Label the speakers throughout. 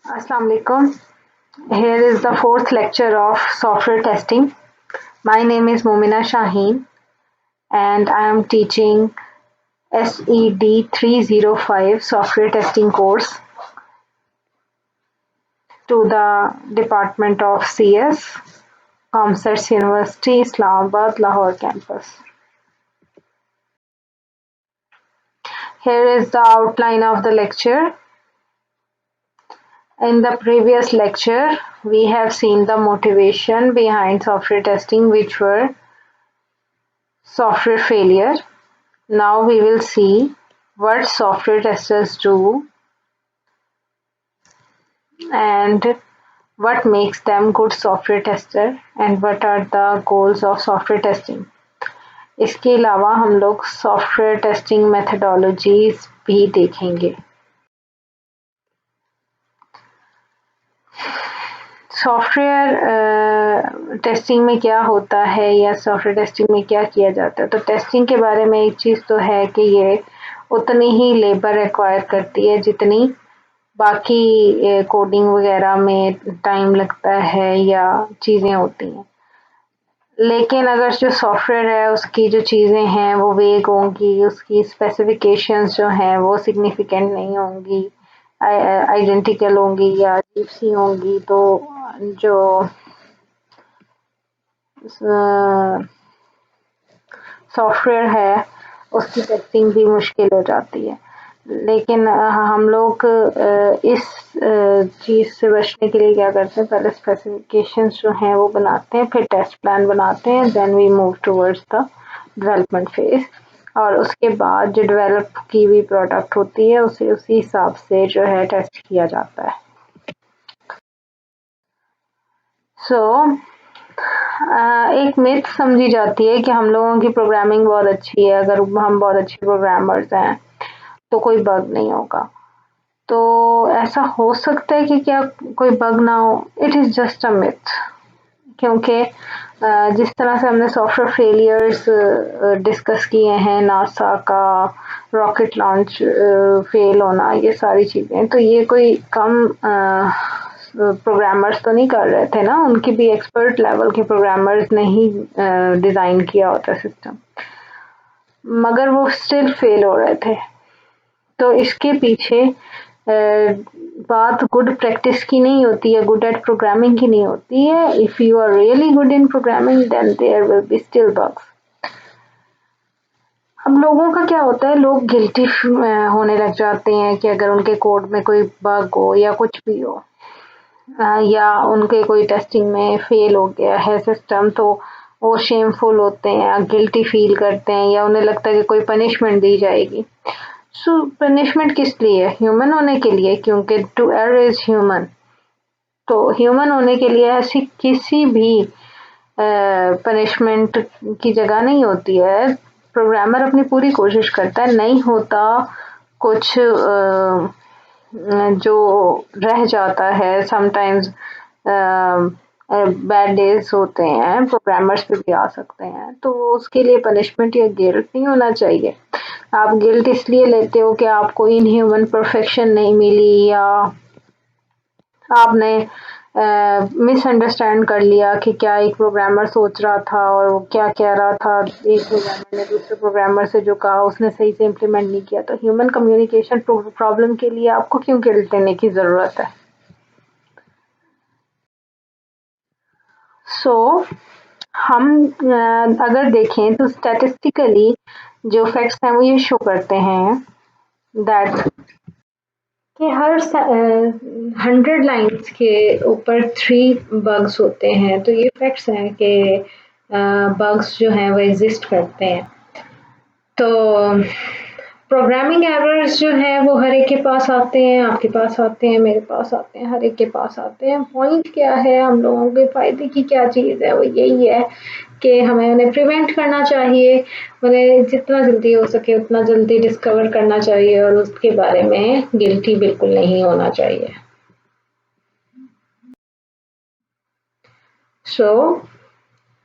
Speaker 1: Assalamu alaikum. Here is the fourth lecture of software testing. My name is Momina Shaheen and I am teaching SED 305 software testing course to the Department of CS, Comsets University, Islamabad, Lahore campus. Here is the outline of the lecture. In the previous lecture, we have seen the motivation behind software testing, which were software failure. Now we will see what software testers do and what makes them good software tester and what are the goals of software testing. इसके अलावा हम लोग software testing methodologies भी देखेंगे. Software testing में क्या होता है या सॉफ्टवेयर टेस्टिंग में क्या किया जाता है. तो टेस्टिंग के बारे में एक चीज़ तो है कि ये उतनी ही लेबर रिक्वायर करती है जितनी बाकी कोडिंग वगैरह में टाइम लगता है या चीज़ें होती हैं. लेकिन अगर जो सॉफ्टवेयर है उसकी जो चीज़ें हैं वो वेग होंगी, उसकी स्पेसिफिकेशंस जो हैं वो सिग्निफिकेंट नहीं होंगी, आइडेंटिकल होंगी या अजीब सी होंगी, तो जो सॉफ्टवेयर है उसकी टेस्टिंग भी मुश्किल हो जाती है. लेकिन हम लोग इस चीज़ से बचने के लिए क्या करते हैं, पहले स्पेसिफिकेशंस जो हैं वो बनाते हैं, फिर टेस्ट प्लान बनाते हैं, then we move towards the development phase और उसके बाद जो डेवलप की हुई प्रोडक्ट होती है उसे उसी हिसाब से जो है टेस्ट किया जाता है. एक मिथ समझी जाती है कि हम लोगों की प्रोग्रामिंग बहुत अच्छी है, अगर हम बहुत अच्छे प्रोग्रामर्स हैं तो कोई बग नहीं होगा. तो ऐसा हो सकता है कि क्या कोई बग ना हो. It is just a myth, क्योंकि जिस तरह से हमने सॉफ्टवेयर फेलियर्स डिस्कस किए हैं, नासा का रॉकेट लॉन्च फेल होना, ये सारी चीज़ें, तो ये कोई कम प्रोग्रामर्स तो नहीं कर रहे थे ना, उनकी भी एक्सपर्ट लेवल के प्रोग्रामर्स ने ही डिज़ाइन किया होता सिस्टम, मगर वो स्टिल फेल हो रहे थे. तो इसके पीछे बात गुड प्रैक्टिस की नहीं होती है, गुड एट प्रोग्रामिंग की नहीं होती है. If you are really good in programming then there will be still bugs. अब लोगों का क्या होता है, लोग गिल्टी होने लग जाते हैं कि अगर उनके कोड में कोई बग हो या कुछ भी हो या उनके कोई टेस्टिंग में फेल हो गया है सिस्टम, तो वो शेमफुल होते हैं, गिल्टी फील करते हैं या उन्हें लगता है कि कोई पनिशमेंट दी जाएगी. सो पनिशमेंट किस लिए? ह्यूमन होने के लिए, क्योंकि टू एरर इज ह्यूमन. तो ह्यूमन होने के लिए ऐसी किसी भी पनिशमेंट की जगह नहीं होती है. प्रोग्रामर अपनी पूरी कोशिश करता है, नहीं होता कुछ जो रह जाता है. समटाइम्स बैड डेज होते हैं, प्रोग्रामर्स पे भी आ सकते हैं, तो उसके लिए पनिशमेंट या गिल्ट नहीं होना चाहिए. आप गिल्ट इसलिए लेते हो कि आपको इनह्यूमन परफेक्शन नहीं मिली या आपने मिसअंडरस्टैंड कर लिया कि क्या एक प्रोग्रामर सोच रहा था और वो क्या कह रहा था. एक प्रोग्रामर ने दूसरे प्रोग्रामर से जो कहा उसने सही से इम्प्लीमेंट नहीं किया. तो ह्यूमन कम्युनिकेशन प्रॉब्लम के लिए आपको क्यों गिल्ट लेने की ज़रूरत है? हम अगर देखें तो स्टैटिस्टिकली जो फैक्ट्स हैं वो ये शो करते हैं दैट कि हर 100 लाइन्स के ऊपर 3 बग्स होते हैं. तो ये फैक्ट्स हैं कि बग्स जो हैं वो एग्जिस्ट करते हैं. तो प्रोग्रामिंग एरर्स जो हैं वो हर एक के पास आते हैं, आपके पास आते हैं, मेरे पास आते हैं, हर एक के पास आते हैं. पॉइंट क्या है, हम लोगों के फ़ायदे की क्या चीज़ है, वो यही है कि हमें उन्हें प्रिवेंट करना चाहिए, उन्हें जितना जल्दी हो सके उतना जल्दी डिस्कवर करना चाहिए और उसके बारे में गिल्टी बिल्कुल नहीं होना चाहिए.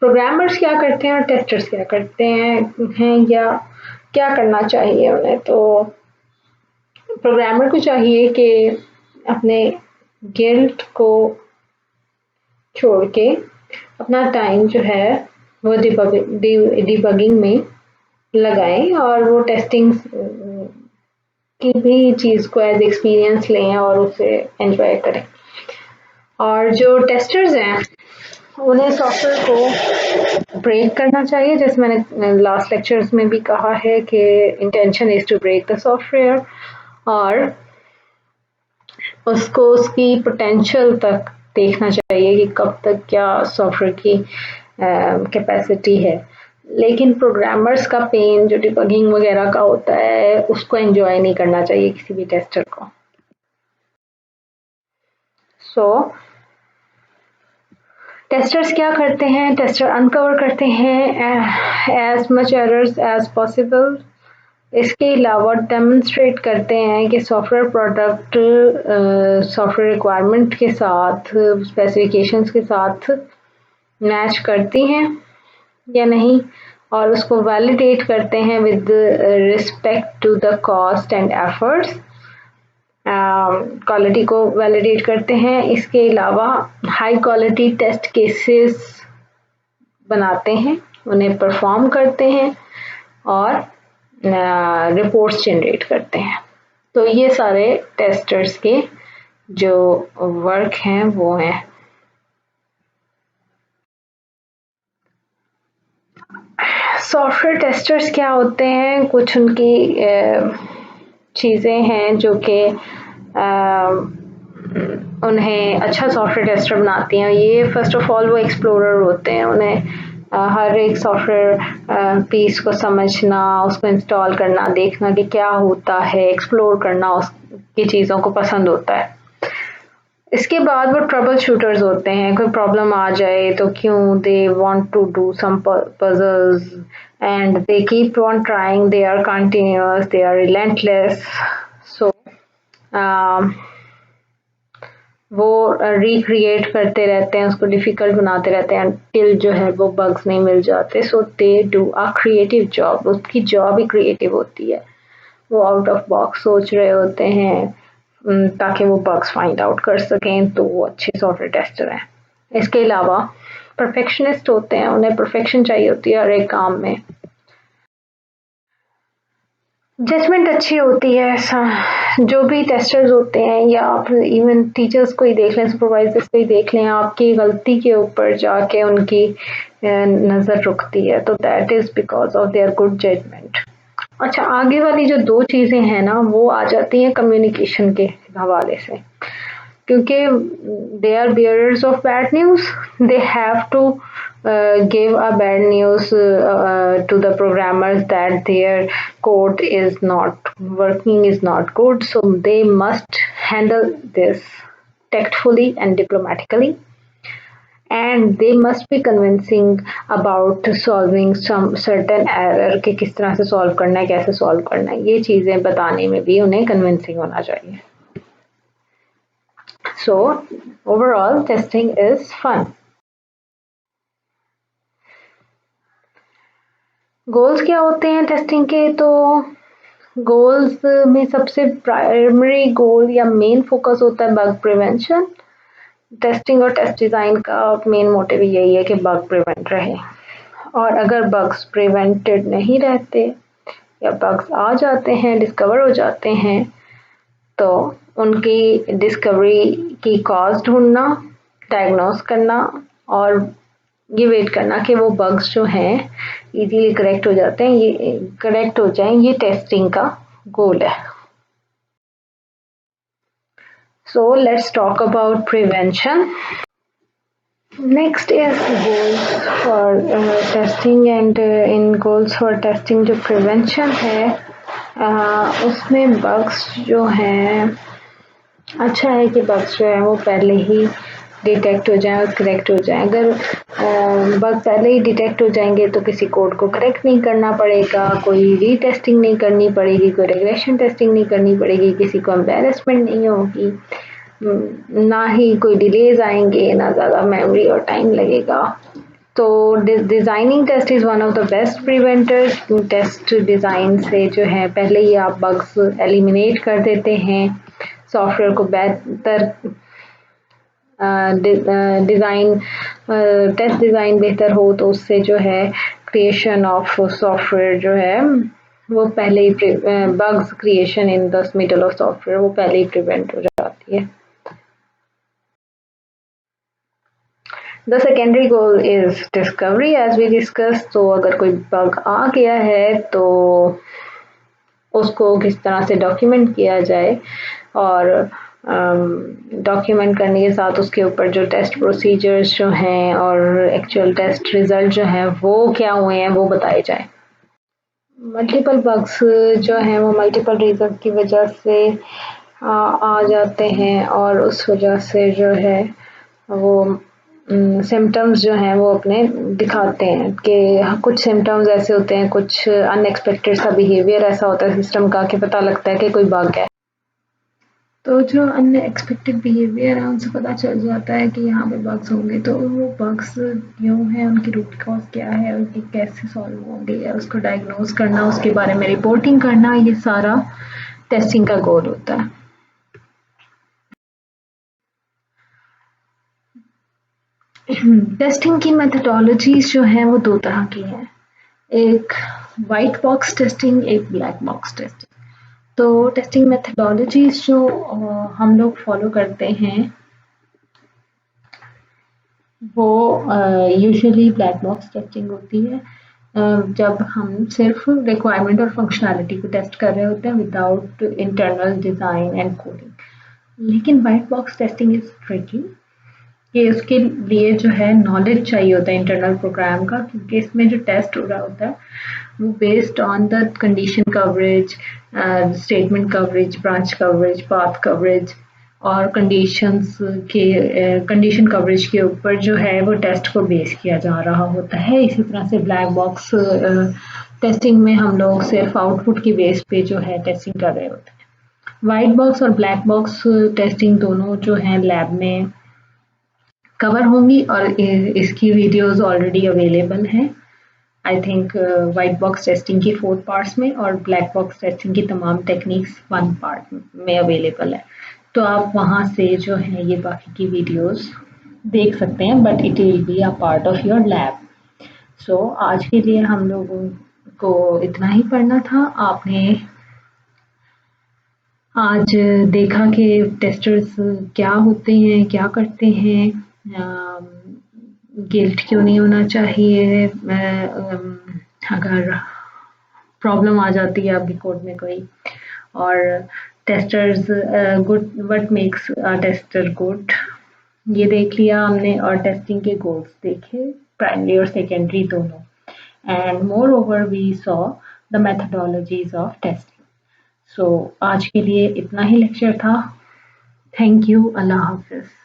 Speaker 1: प्रोग्रामर्स क्या करते हैं और टेस्टर्स क्या करते हैं या क्या करना चाहिए उन्हें. तो प्रोग्रामर को चाहिए कि अपने गिल्ट को छोड़ के अपना टाइम जो है वो डिबगिंग में लगाएं और वो टेस्टिंग की भी चीज़ को एज एक्सपीरियंस लें और उसे एंजॉय करें। और जो टेस्टर्स हैं उन्हें सॉफ्टवेयर को ब्रेक करना चाहिए, जैसे मैंने लास्ट लेक्चर्स में भी कहा है कि intention is to break the software और उसको उसकी पोटेंशियल तक देखना चाहिए कि कब तक क्या सॉफ्टवेयर की कैपेसिटी है। लेकिन प्रोग्रामर्स का पेन जो डिबगिंग वगैरह का होता है उसको एंजॉय नहीं करना चाहिए किसी भी टेस्टर को। सो टेस्टर्स क्या करते हैं, टेस्टर अनकवर करते हैं as much errors as possible. इसके अलावा डेमोन्स्ट्रेट करते हैं कि सॉफ्टवेयर प्रोडक्ट सॉफ्टवेयर रिक्वायरमेंट के साथ स्पेसिफिकेशंस के साथ मैच करती हैं या नहीं, और उसको वैलिडेट करते हैं with respect to the cost and efforts. Quality को वैलिडेट करते हैं। इसके अलावा हाई क्वालिटी टेस्ट केसेस बनाते हैं, उन्हें परफॉर्म करते हैं और रिपोर्ट्स जनरेट करते हैं। तो ये सारे टेस्टर्स के जो वर्क हैं वो हैं। सॉफ्टवेयर टेस्टर्स क्या होते हैं, कुछ उनकी चीज़ें हैं जो कि उन्हें अच्छा सॉफ्टवेयर टेस्टर बनाती हैं। ये फर्स्ट ऑफ ऑल वो एक्सप्लोरर होते हैं, उन्हें हर एक सॉफ्टवेयर पीस को समझना, उसको इंस्टॉल करना, देखना कि क्या होता है, एक्सप्लोर करना उसकी चीज़ों को पसंद होता है। इसके बाद वो ट्रबल शूटर्स होते हैं, कोई प्रॉब्लम आ जाए तो क्यों they want to do some puzzles and they keep on trying, they are continuous, they are relentless. So वो रिक्रिएट करते रहते हैं, उसको डिफ़िकल्ट बनाते रहते हैं टिल जो है वो बग्स नहीं मिल जाते। So they do a creative job, उसकी जॉब ही क्रिएटिव होती है। वो आउट ऑफ बॉक्स सोच रहे होते हैं ताकि वो बग्स फाइंड आउट कर सकें, तो वो अच्छे सॉफ्टवेयर टेस्टर हैं। इसके अलावा परफेक्शनिस्ट होते हैं, उन्हें परफेक्शन चाहिए होती है हर एक काम में। जजमेंट अच्छी होती है। जो भी टेस्टर्स होते हैं या आप इवन टीचर्स को ही देख लें, सुपरवाइजर्स को ही देख लें, आपकी गलती के ऊपर जाके उनकी नज़र रुकती है, तो that is because of their good judgement. अच्छा, आगे वाली जो दो चीज़ें हैं ना वो आ जाती हैं कम्युनिकेशन के हवाले से, क्योंकि they are bearers of bad news, they have to give a bad news to the programmers that their code is not working, is not good, so they must handle this tactfully and diplomatically, and they must be convincing about solving some certain error कि किस तरह से solve करना है, कैसे solve करना है, ये चीज़ें बताने में भी उन्हें convincing होना चाहिए। So overall testing is fun. Goals क्या होते हैं टेस्टिंग के, तो गोल्स में सबसे प्राइमरी गोल या मेन फोकस होता है बग प्रिवेंशन। टेस्टिंग और टेस्ट डिज़ाइन का मेन मोटिव यही है कि बग प्रिवेंट रहे, और अगर बग्स प्रिवेंटेड नहीं रहते या बग्स आ जाते हैं, डिस्कवर हो जाते हैं, तो उनकी डिस्कवरी की कॉज ढूंढना, डायग्नोस करना और ये वेट करना कि वो बग्स जो हैं इजीली करेक्ट हो जाते हैं, ये करेक्ट हो जाएं, ये टेस्टिंग का गोल है। So let's talk about prevention. Next is goals for testing, and in goals for testing जो prevention है उसमें bugs जो हैं, अच्छा है कि bugs जो है वो पहले ही डिटेक्ट हो जाए और करेक्ट हो जाए। अगर बग पहले ही डिटेक्ट हो जाएंगे तो किसी कोड को करेक्ट नहीं करना पड़ेगा, कोई रीटेस्टिंग नहीं करनी पड़ेगी, कोई रिग्रेशन टेस्टिंग नहीं करनी पड़ेगी, किसी को एम्बेरसमेंट नहीं होगी, ना ही कोई डिलेज आएंगे, ना ज़्यादा मेमोरी और टाइम लगेगा। तो designing test is one of the best preventer. Test design से जो है पहले ही आप बग्स एलिमिनेट कर देते हैं, सॉफ्टवेयर को बेहतर डिज़ाइन टेस्ट डिज़ाइन बेहतर हो तो उससे जो है क्रिएशन ऑफ सॉफ्टवेयर जो है वो पहले ही bugs creation in the middle of software वो पहले ही प्रिवेंट हो जाती है। The secondary goal is discovery as we discuss. तो अगर कोई बग आ गया है तो उसको किस तरह से डॉक्यूमेंट किया जाए और डॉक्यूमेंट करने के साथ उसके ऊपर जो टेस्ट प्रोसीजर्स जो हैं और एक्चुअल टेस्ट रिजल्ट जो हैं वो क्या हुए हैं वो बताए जाए। मल्टीपल बग्स जो हैं वो मल्टीपल रीज़न की वजह से आ जाते हैं और उस वजह से जो है वो सिम्टम्स जो हैं वो अपने दिखाते हैं कि कुछ सिम्टम्स ऐसे होते हैं, कुछ अनएक्सपेक्टेड सा बिहेवियर ऐसा होता है सिस्टम का कि पता लगता है कि कोई बग है। तो जो अनएक्सपेक्टेड बिहेवियर है उनसे पता चल जाता है कि यहाँ पे बग्स होंगे, तो वो बग्स क्यों हैं, उनकी रूट कॉज क्या है, उनकी कैसे सॉल्व होंगे या उसको डायग्नोज करना, उसके बारे में रिपोर्टिंग करना, ये सारा टेस्टिंग का गोल होता है। टेस्टिंग की मेथडोलॉजीज जो हैं वो दो तरह की हैं, एक वाइट बॉक्स टेस्टिंग, एक ब्लैक बॉक्स टेस्टिंग। तो टेस्टिंग मेथडोलॉजीज जो हम लोग फॉलो करते हैं वो यूजुअली ब्लैक बॉक्स टेस्टिंग होती है जब हम सिर्फ रिक्वायरमेंट और फंक्शनैलिटी को टेस्ट कर रहे होते हैं without internal design and coding. लेकिन white box testing is tricky कि उसके लिए जो है नॉलेज चाहिए होता है इंटरनल प्रोग्राम का, क्योंकि इसमें जो टेस्ट हो रहा होता है वो based on the condition coverage, statement coverage, branch coverage, path coverage और कंडीशंस के कंडीशन कवरेज के ऊपर जो है वो टेस्ट को बेस किया जा रहा होता है। इसी तरह से ब्लैक बॉक्स टेस्टिंग में हम लोग सिर्फ आउटपुट की बेस पे जो है टेस्टिंग कर रहे होते हैं। वाइट बॉक्स और ब्लैक बॉक्स टेस्टिंग दोनों जो हैं लैब में कवर होंगी और इसकी वीडियोस ऑलरेडी अवेलेबल हैं। I think white box testing की 4 पार्ट्स में और ब्लैक बॉक्स टेस्टिंग की तमाम टेक्निक्स 1 पार्ट में अवेलेबल है। तो आप वहाँ से जो है ये बाकी की वीडियोस देख सकते हैं, but it will be a part of your lab. So आज के लिए हम लोगों को इतना ही पढ़ना था। आपने आज देखा कि टेस्टर्स क्या होते हैं, क्या करते हैं, गिल्ट क्यों नहीं होना चाहिए अगर प्रॉब्लम आ जाती है आपकी कोड में कोई, और testers good, what makes a tester good, ये देख लिया हमने, और टेस्टिंग के गोल्स देखे, प्राइमरी और सेकेंडरी दोनों, and moreover we saw the methodologies of testing. So आज के लिए इतना ही लेक्चर था। Thank you. अल्लाह हाफिज़।